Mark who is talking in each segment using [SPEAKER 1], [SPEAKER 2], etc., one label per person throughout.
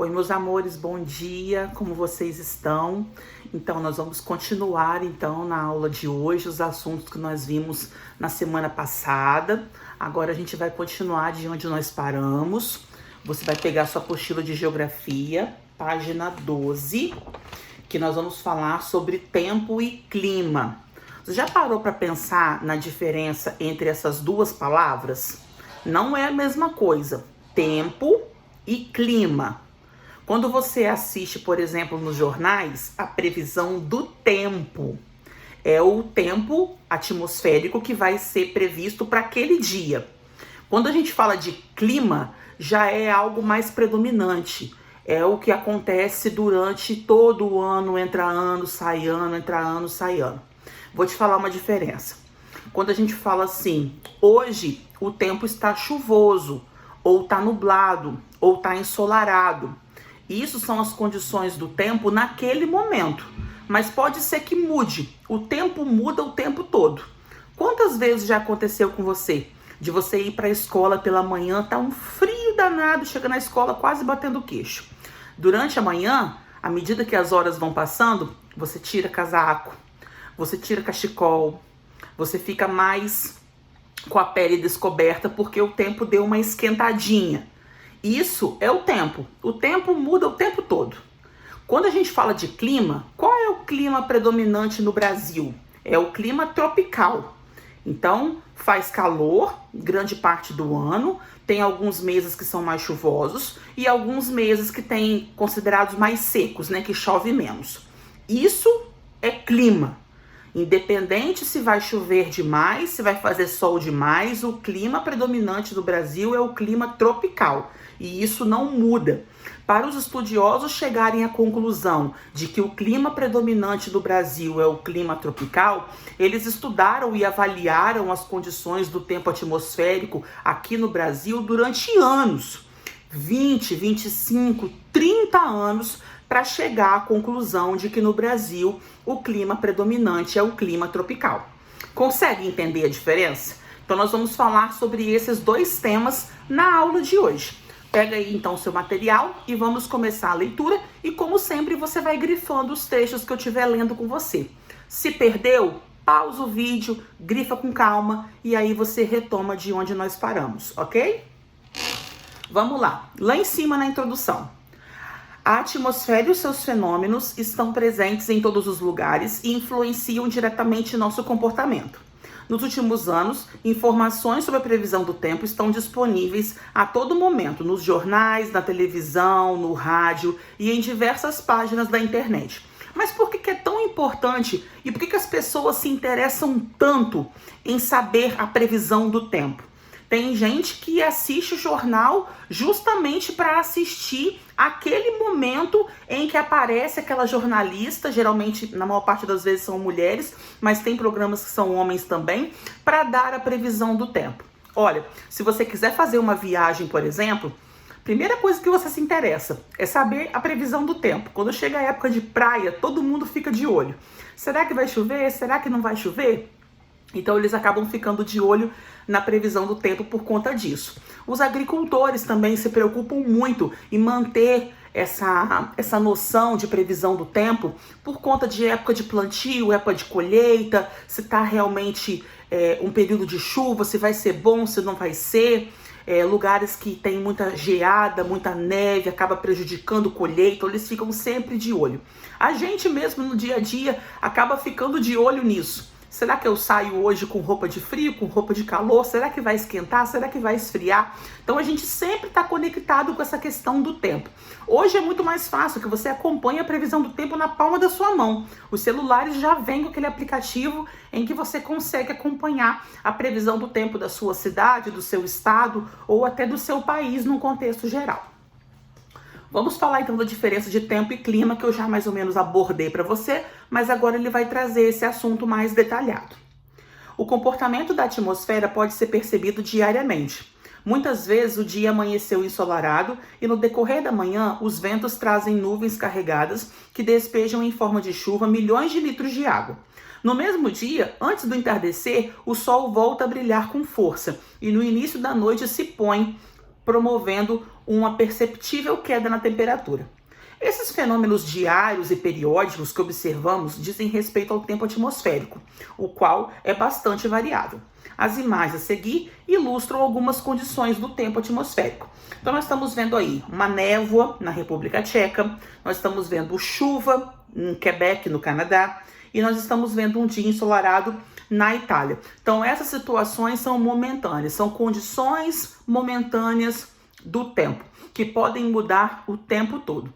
[SPEAKER 1] Oi, meus amores, bom dia, como vocês estão? Então, nós vamos continuar, na aula de hoje, os assuntos que nós vimos na semana passada. Agora a gente vai continuar de onde nós paramos. Você vai pegar sua apostila de geografia, página 12, que nós vamos falar sobre tempo e clima. Você já parou para pensar na diferença entre essas duas palavras? Não é a mesma coisa, tempo e clima. Quando você assiste, por exemplo, nos jornais, a previsão do tempo é o tempo atmosférico que vai ser previsto para aquele dia. Quando a gente fala de clima, já é algo mais predominante. É o que acontece durante todo o ano, entra ano, sai ano, entra ano, sai ano. Vou te falar uma diferença. Quando a gente fala assim, hoje o tempo está chuvoso, ou está nublado, ou está ensolarado. Isso são as condições do tempo naquele momento. Mas pode ser que mude. O tempo muda o tempo todo. Quantas vezes já aconteceu com você? De você ir para a escola pela manhã, tá um frio danado, chega na escola quase batendo o queixo. Durante a manhã, à medida que as horas vão passando, você tira casaco, você tira cachecol, você fica mais com a pele descoberta porque o tempo deu uma esquentadinha. Isso é o tempo. O tempo muda o tempo todo. Quando a gente fala de clima, qual é o clima predominante no Brasil? É o clima tropical. Então, faz calor grande parte do ano, tem alguns meses que são mais chuvosos e alguns meses que tem considerados mais secos, que chove menos. Isso é clima. Independente se vai chover demais, se vai fazer sol demais, o clima predominante do Brasil é o clima tropical. E isso não muda. Para os estudiosos chegarem à conclusão de que o clima predominante do Brasil é o clima tropical, eles estudaram e avaliaram as condições do tempo atmosférico aqui no Brasil durante anos. 20, 25, 30 anos para chegar à conclusão de que no Brasil o clima predominante é o clima tropical. Consegue entender a diferença? Então nós vamos falar sobre esses dois temas na aula de hoje. Pega aí então seu material e vamos começar a leitura e como sempre você vai grifando os textos que eu estiver lendo com você. Se perdeu, pausa o vídeo, grifa com calma e aí você retoma de onde nós paramos, ok? Vamos lá, lá em cima na introdução. A atmosfera e os seus fenômenos estão presentes em todos os lugares e influenciam diretamente nosso comportamento. Nos últimos anos, informações sobre a previsão do tempo estão disponíveis a todo momento, nos jornais, na televisão, no rádio e em diversas páginas da internet. Mas por que é tão importante e por que as pessoas se interessam tanto em saber a previsão do tempo? Tem gente que assiste o jornal justamente para assistir aquele momento em que aparece aquela jornalista, geralmente, na maior parte das vezes são mulheres, mas tem programas que são homens também, para dar a previsão do tempo. Olha, se você quiser fazer uma viagem, por exemplo, primeira coisa que você se interessa é saber a previsão do tempo. Quando chega a época de praia, todo mundo fica de olho. Será que vai chover? Será que não vai chover? Então eles acabam ficando de olho na previsão do tempo por conta disso. Os agricultores também se preocupam muito em manter essa noção de previsão do tempo por conta de época de plantio, época de colheita, se está realmente um período de chuva, se vai ser bom, se não vai ser. Lugares que tem muita geada, muita neve, acaba prejudicando colheita, então eles ficam sempre de olho. A gente mesmo no dia a dia acaba ficando de olho nisso. Será que eu saio hoje com roupa de frio, com roupa de calor? Será que vai esquentar? Será que vai esfriar? Então a gente sempre está conectado com essa questão do tempo. Hoje é muito mais fácil que você acompanhe a previsão do tempo na palma da sua mão. Os celulares já vêm com aquele aplicativo em que você consegue acompanhar a previsão do tempo da sua cidade, do seu estado ou até do seu país num contexto geral. Vamos falar então da diferença de tempo e clima que eu já mais ou menos abordei para você, mas agora ele vai trazer esse assunto mais detalhado. O comportamento da atmosfera pode ser percebido diariamente. Muitas vezes o dia amanheceu ensolarado e no decorrer da manhã os ventos trazem nuvens carregadas que despejam em forma de chuva milhões de litros de água. No mesmo dia, antes do entardecer, o sol volta a brilhar com força e no início da noite se põe promovendo uma perceptível queda na temperatura. Esses fenômenos diários e periódicos que observamos dizem respeito ao tempo atmosférico, o qual é bastante variável. As imagens a seguir ilustram algumas condições do tempo atmosférico. Então nós estamos vendo aí uma névoa na República Tcheca, nós estamos vendo chuva em Quebec, no Canadá, e nós estamos vendo um dia ensolarado na Itália. Então essas situações são momentâneas, são condições momentâneas do tempo, que podem mudar o tempo todo.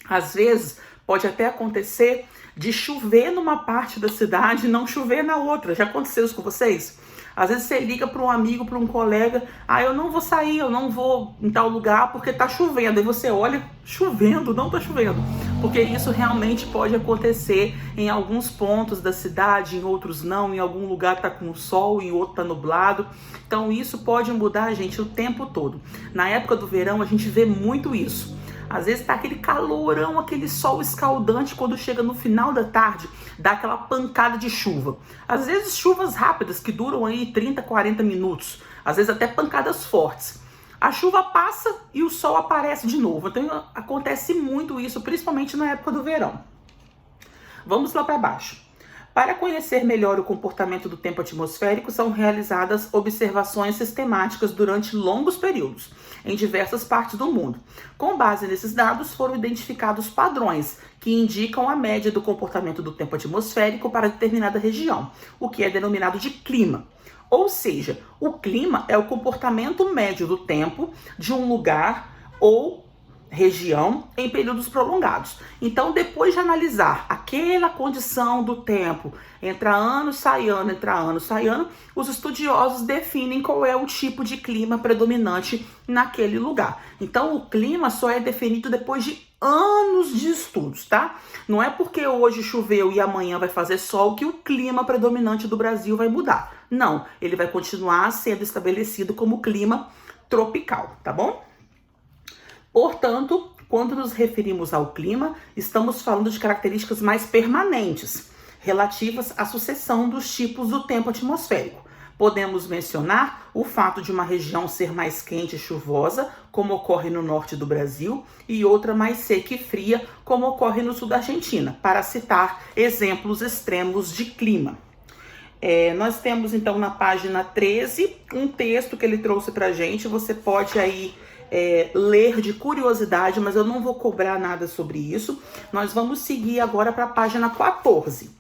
[SPEAKER 1] Às vezes, pode até acontecer de chover numa parte da cidade e não chover na outra. Já aconteceu isso com vocês? Às vezes você liga para um amigo, para um colega, eu não vou sair, eu não vou em tal lugar porque tá chovendo. Aí você olha, chovendo, não tá chovendo. Porque isso realmente pode acontecer em alguns pontos da cidade, em outros não, em algum lugar tá com sol, em outro tá nublado. Então isso pode mudar, gente, o tempo todo. Na época do verão a gente vê muito isso. Às vezes tá aquele calorão, aquele sol escaldante, quando chega no final da tarde, dá aquela pancada de chuva. Às vezes chuvas rápidas, que duram aí 30, 40 minutos. Às vezes até pancadas fortes. A chuva passa e o sol aparece de novo. Então acontece muito isso, principalmente na época do verão. Vamos lá para baixo. Para conhecer melhor o comportamento do tempo atmosférico, são realizadas observações sistemáticas durante longos períodos, em diversas partes do mundo. Com base nesses dados, foram identificados padrões que indicam a média do comportamento do tempo atmosférico para determinada região, o que é denominado de clima. Ou seja, o clima é o comportamento médio do tempo de um lugar ou região em períodos prolongados. Então, depois de analisar aquela condição do tempo, entra ano, sai ano, os estudiosos definem qual é o tipo de clima predominante naquele lugar. Então, o clima só é definido depois de anos de estudos, tá? Não é porque hoje choveu e amanhã vai fazer sol que o clima predominante do Brasil vai mudar. Não, ele vai continuar sendo estabelecido como clima tropical, tá bom? Portanto, quando nos referimos ao clima, estamos falando de características mais permanentes, relativas à sucessão dos tipos do tempo atmosférico. Podemos mencionar o fato de uma região ser mais quente e chuvosa, como ocorre no norte do Brasil, e outra mais seca e fria, como ocorre no sul da Argentina, para citar exemplos extremos de clima. Nós temos então na página 13 um texto que ele trouxe pra gente, você pode aí ler de curiosidade, mas eu não vou cobrar nada sobre isso. Nós vamos seguir agora para a página 14.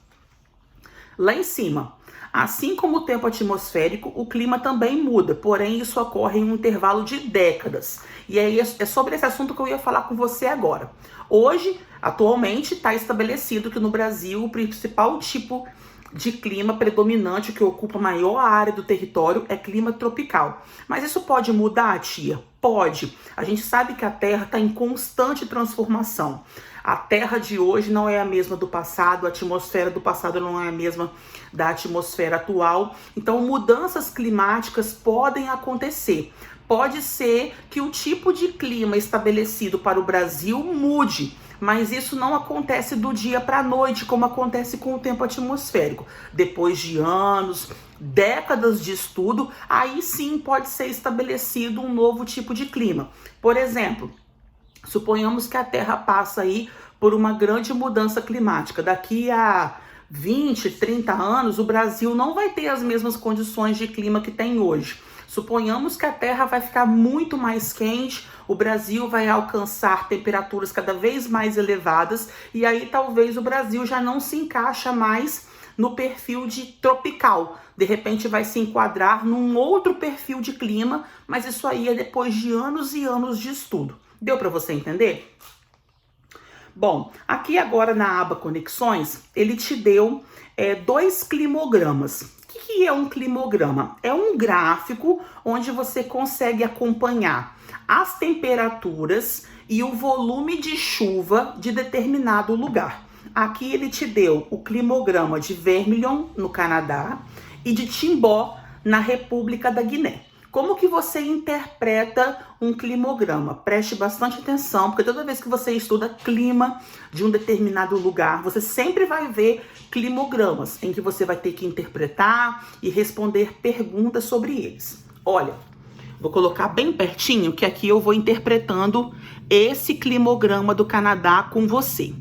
[SPEAKER 1] Lá em cima, assim como o tempo atmosférico, o clima também muda, porém isso ocorre em um intervalo de décadas. E aí é sobre esse assunto que eu ia falar com você agora. Hoje, atualmente, está estabelecido que no Brasil o principal tipo de clima predominante, que ocupa a maior área do território, é clima tropical. Mas isso pode mudar, tia? Pode. A gente sabe que a Terra está em constante transformação. A Terra de hoje não é a mesma do passado, a atmosfera do passado não é a mesma da atmosfera atual. Então, mudanças climáticas podem acontecer. Pode ser que o tipo de clima estabelecido para o Brasil mude, mas isso não acontece do dia para a noite, como acontece com o tempo atmosférico. Depois de anos, décadas de estudo, aí sim pode ser estabelecido um novo tipo de clima. Por exemplo, suponhamos que a Terra passa aí por uma grande mudança climática. Daqui a 20, 30 anos, o Brasil não vai ter as mesmas condições de clima que tem hoje. Suponhamos que a Terra vai ficar muito mais quente, o Brasil vai alcançar temperaturas cada vez mais elevadas e aí talvez o Brasil já não se encaixa mais no perfil de tropical. De repente vai se enquadrar num outro perfil de clima, mas isso aí é depois de anos e anos de estudo. Deu para você entender? Bom, aqui agora na aba Conexões, ele te deu 2 climogramas. O que é um climograma? É um gráfico onde você consegue acompanhar as temperaturas e o volume de chuva de determinado lugar. Aqui ele te deu o climograma de Vermilion, no Canadá, e de Timbó, na República da Guiné. Como que você interpreta um climograma? Preste bastante atenção, porque toda vez que você estuda clima de um determinado lugar, você sempre vai ver climogramas, em que você vai ter que interpretar e responder perguntas sobre eles. Olha, Vou colocar bem pertinho, que aqui eu vou interpretando esse climograma do Canadá com você.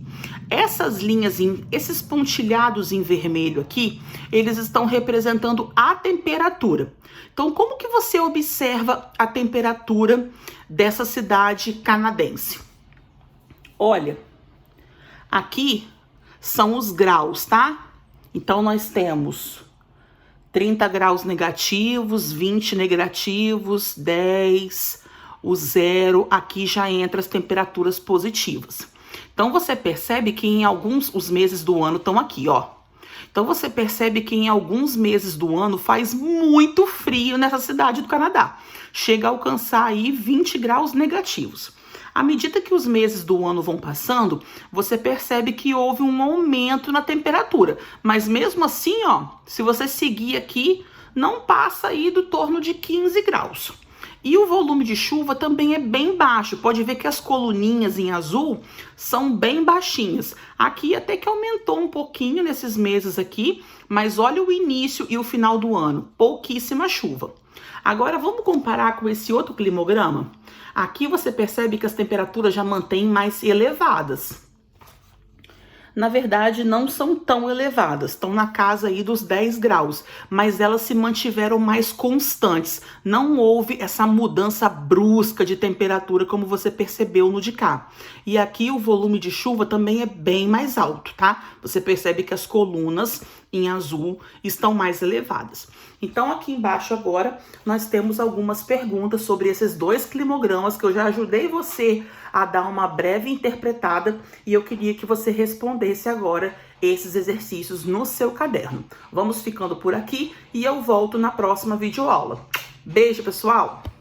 [SPEAKER 1] Essas linhas, esses pontilhados em vermelho aqui, eles estão representando a temperatura. Então, como que você observa a temperatura dessa cidade canadense? Olha, aqui são os graus, tá? Então, nós temos 30 graus negativos, 20 negativos, 10, o 0, aqui já entra as temperaturas positivas. Então, você percebe que em os meses do ano estão aqui, ó. Então, você percebe que em alguns meses do ano faz muito frio nessa cidade do Canadá. Chega a alcançar aí 20 graus negativos. À medida que os meses do ano vão passando, você percebe que houve um aumento na temperatura. Mas mesmo assim, ó, se você seguir aqui, não passa aí do torno de 15 graus. E o volume de chuva também é bem baixo. Pode ver que as coluninhas em azul são bem baixinhas. Aqui até que aumentou um pouquinho nesses meses aqui, mas olha o início e o final do ano. Pouquíssima chuva. Agora vamos comparar com esse outro climograma? Aqui você percebe que as temperaturas já mantêm mais elevadas. Na verdade, não são tão elevadas, estão na casa aí dos 10 graus, mas elas se mantiveram mais constantes. Não houve essa mudança brusca de temperatura como você percebeu no de cá. E aqui o volume de chuva também é bem mais alto, tá? Você percebe que as colunas em azul estão mais elevadas. Então, aqui embaixo agora, nós temos algumas perguntas sobre esses dois climogramas que eu já ajudei você a dar uma breve interpretada e eu queria que você respondesse agora esses exercícios no seu caderno. Vamos ficando por aqui e eu volto na próxima videoaula. Beijo, pessoal!